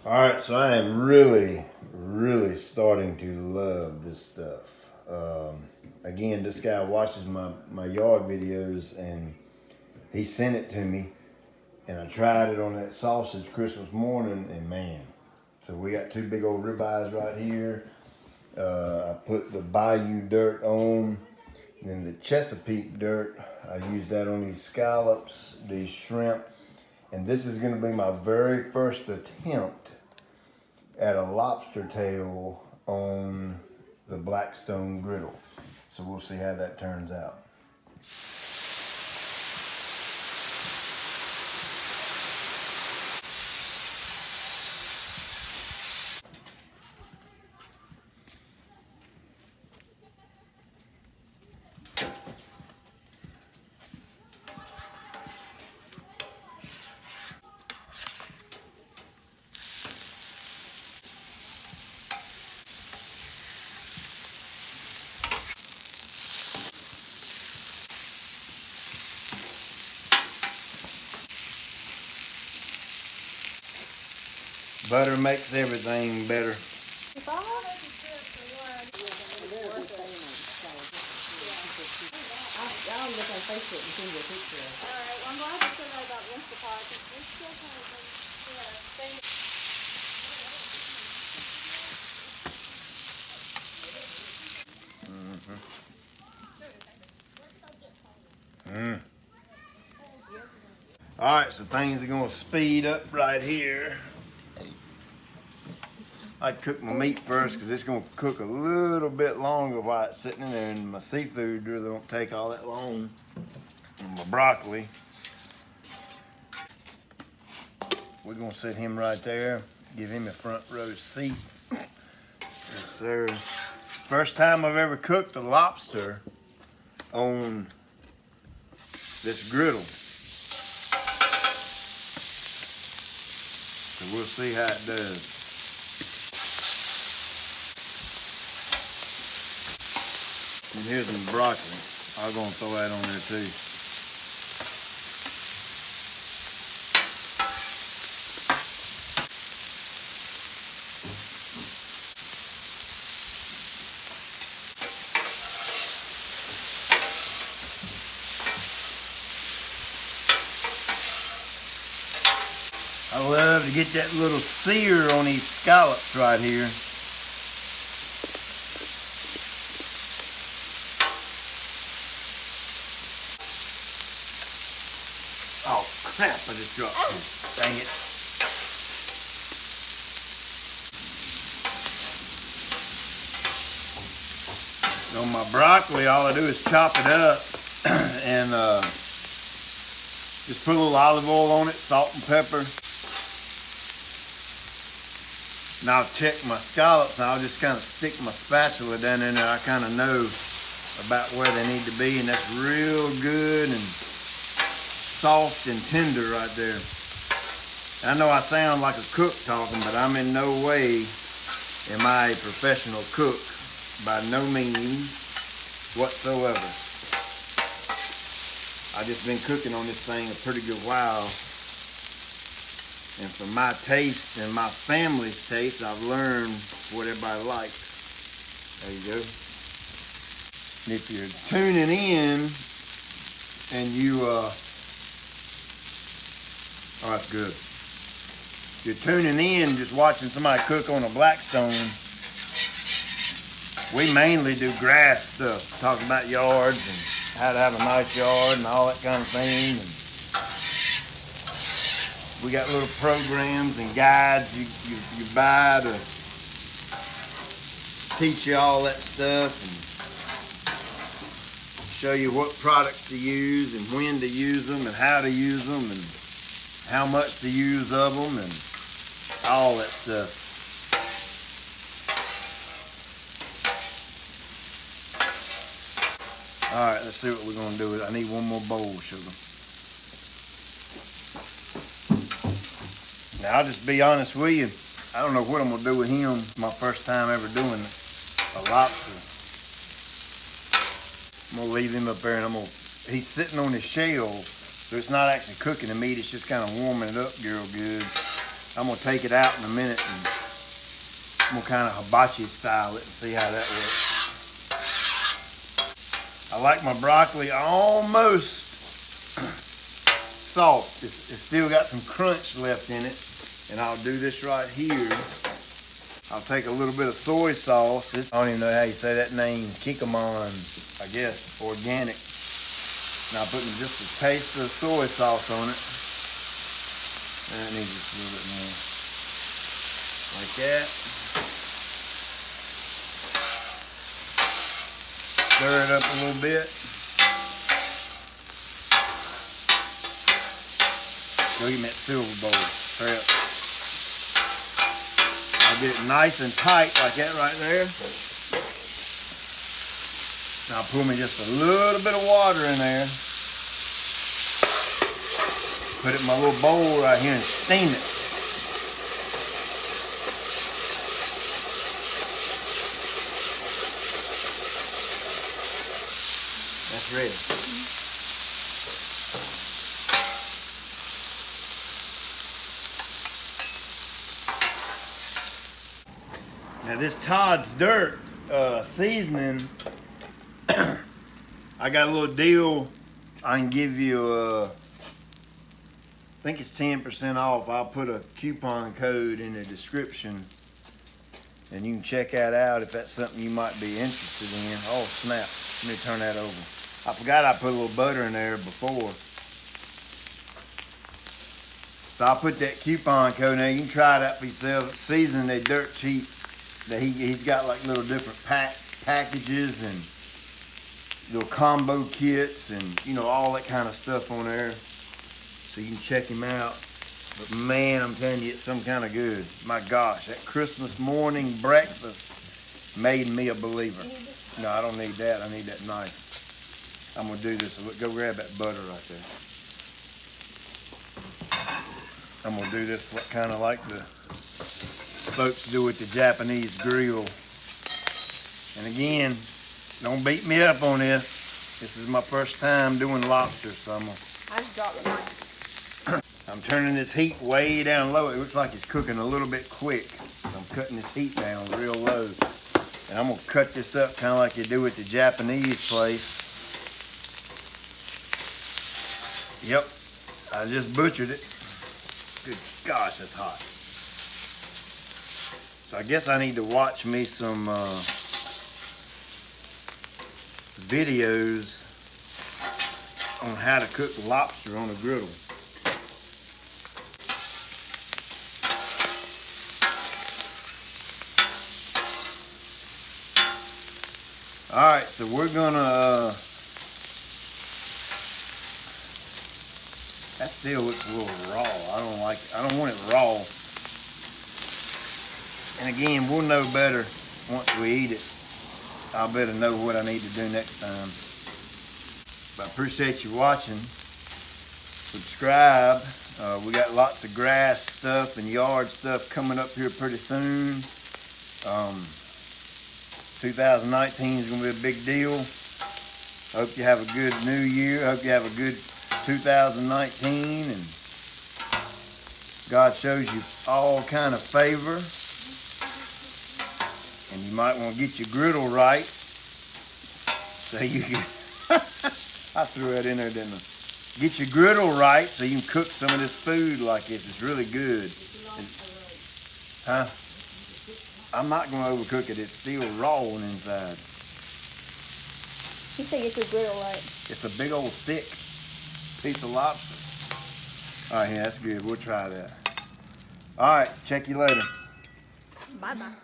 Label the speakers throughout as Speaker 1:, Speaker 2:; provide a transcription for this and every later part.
Speaker 1: All right, so I am really starting to love this stuff. Again, this guy watches my yard videos and he sent it to me, and I tried it on that sausage Christmas morning, and man, so we got two big old ribeyes right here. I put the Bayou dirt on, then the Chesapeake dirt. I used that on these scallops, these shrimp, and this is going to be my very first attempt at a lobster tail on the Blackstone Griddle. So we'll see how that turns out. Butter makes everything better.
Speaker 2: I'll look on Facebook and send you a picture.
Speaker 3: All right. Well, I'm glad you said that about Instapot because we still kind of thing.
Speaker 1: All right, so things are gonna speed up right here. I cook my meat first because it's gonna cook a little bit longer while it's sitting in there, and my seafood really won't take all that long. And my broccoli, we're gonna set him right there, give him a front row seat. Yes, sir. First time I've ever cooked a lobster on this griddle. So we'll see how it does. And here's some broccoli. I'm gonna throw that on there too. I love to get that little sear on these scallops right here. Oh crap, I just dropped it. Dang it. On my broccoli, all I do is chop it up and just put a little olive oil on it, salt and pepper. And I'll check my scallops and I'll just kind of stick my spatula down in there. I kind of know about where they need to be, and that's real good and soft and tender right there. I know I sound like a cook talking, but I'm in no way am I a professional cook, by no means whatsoever. I've just been cooking on this thing a pretty good while, and for my taste and my family's taste, I've learned what everybody likes. There you go. And if you're tuning in and you oh, that's good. If you're tuning in just watching somebody cook on a Blackstone, we mainly do grass stuff, talking about yards and how to have a nice yard and all that kind of thing. And we got little programs and guides you buy to teach you all that stuff and show you what products to use and when to use them and how to use them and how much to use of them and all that stuff. All right, let's see what we're gonna do with it. I need one more bowl of sugar. Now, I'll just be honest with you. I don't know what I'm gonna do with him. It's my first time ever doing a lobster. I'm gonna leave him up there, and he's sitting on his shell, so it's not actually cooking the meat. It's just kind of warming it up real good. I'm gonna take it out in a minute and I'm gonna kind of hibachi style it and see how that works. I like my broccoli almost soft. It's still got some crunch left in it. And I'll do this right here. I'll take a little bit of soy sauce. I don't even know how you say that name. Kikkoman, I guess, organic. And I'll put just a taste of soy sauce on it. That needs just a little bit more. Like that. Stir it up a little bit. Go give me that silver bowl. Hurry up. I'll get it nice and tight like that right there. Now I'll pour me just a little bit of water in there. Put it in my little bowl right here and steam it. That's ready. Now this Todd's Dirt seasoning, I got a little deal. I can give you, I think it's 10% off. I'll put a coupon code in the description and you can check that out if that's something you might be interested in. Oh snap, let me turn that over. I forgot I put a little butter in there before. So I'll put that coupon code in there. You can try it out for yourself. Season, they dirt cheap. He's got like little different packages and little combo kits and you know all that kind of stuff on there. So you can check him out. But man, I'm telling you, it's some kind of good. My gosh, that Christmas morning breakfast made me a believer. No, I don't need that. I need that knife. I'm gonna do this. Go grab that butter right there. I'm gonna do this kind of like the folks do with the Japanese grill. And again, don't beat me up on this. This is my first time doing lobster, so
Speaker 3: I just dropped the knife.
Speaker 1: I'm turning this heat way down low. It looks like it's cooking a little bit quick. So I'm cutting this heat down real low. And I'm gonna cut this up kind of like you do with the Japanese place. Yep, I just butchered it. Good gosh, that's hot. So I guess I need to watch me some videos on how to cook lobster on a griddle. All right, so we're gonna, that still looks a little raw. I don't like it. I don't want it raw. And again, we'll know better once we eat it. I'll better know what I need to do next time. But I appreciate you watching. Subscribe. We got lots of grass stuff and yard stuff coming up here pretty soon. 2019 is going to be a big deal. Hope you have a good new year. Hope you have a good 2019 and God shows you all kind of favor. And you might want to get your griddle right so you can, I threw that in there, didn't I? Get your griddle right so you can cook some of this food like this. It's really good. Huh? I'm not going to overcook it. It's still raw on the inside.
Speaker 3: You say get your griddle right.
Speaker 1: It's a big old thick piece of lobster. All right, yeah, that's good. We'll try that. All right, check you later.
Speaker 3: Bye-bye.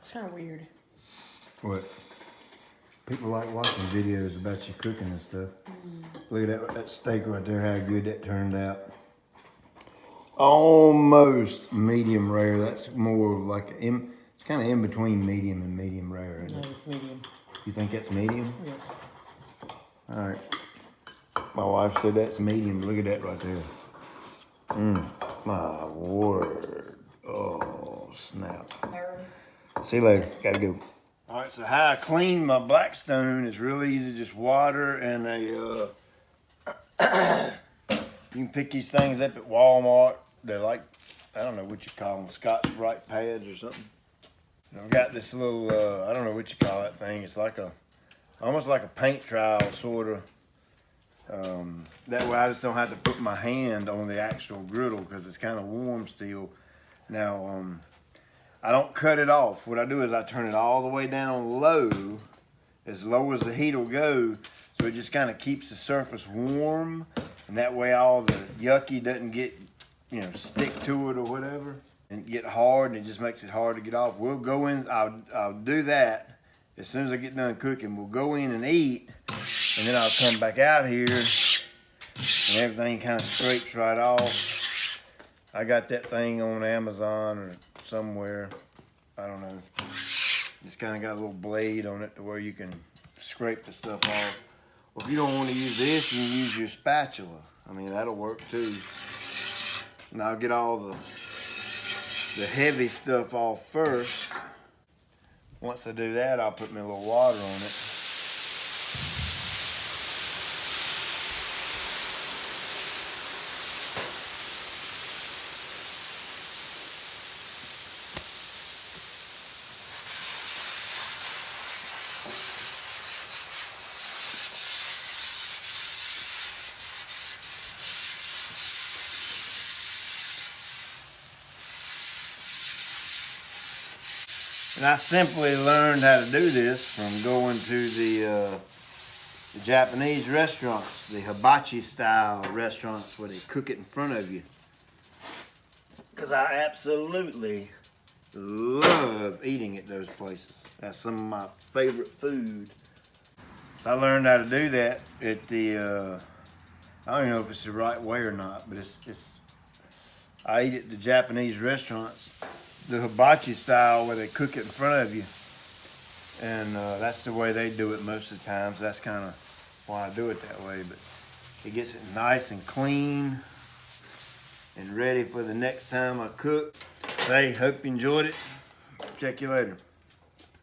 Speaker 3: It's kind of weird.
Speaker 1: What? People like watching videos about you cooking and stuff. Look at that steak right there, how good that turned out. Almost medium rare. That's more of like, it's kind of in between medium and medium rare, isn't it?
Speaker 2: No, it's medium.
Speaker 1: You think that's medium?
Speaker 2: Yes.
Speaker 1: All right. My wife said that's medium. Look at that right there. My word. Oh, snap. See you later. Gotta go. All right. Alright, so how I clean my Blackstone is really easy. Just water and a, you can pick these things up at Walmart. They're like, I don't know what you call them, Scotch-Brite pads or something. And I've got this little, I don't know what you call that thing. It's like almost like a paint trowel, sort of. That way I just don't have to put my hand on the actual griddle because it's kind of warm still. Now, I don't cut it off. What I do is I turn it all the way down on low as the heat will go, so it just kind of keeps the surface warm, and that way all the yucky doesn't get, stick to it or whatever and get hard, and it just makes it hard to get off. We'll go in, I'll do that as soon as I get done cooking. We'll go in and eat, and then I'll come back out here and everything kind of scrapes right off. I got that thing on Amazon or somewhere, I don't know. Just kind of got a little blade on it to where you can scrape the stuff off. Or if you don't want to use this, you can use your spatula. I mean, that'll work too. And I'll get all the heavy stuff off first. Once I do that, I'll put me a little water on it. And I simply learned how to do this from going to the Japanese restaurants, the hibachi style restaurants where they cook it in front of you. Because I absolutely love eating at those places. That's some of my favorite food. So I learned how to do that at the, I don't even know if it's the right way or not, but I eat at the Japanese restaurants, the hibachi style where they cook it in front of you. And that's the way they do it most of the time. So that's kind of why I do it that way. But it gets it nice and clean and ready for the next time I cook. Hey, hope you enjoyed it. Check you later.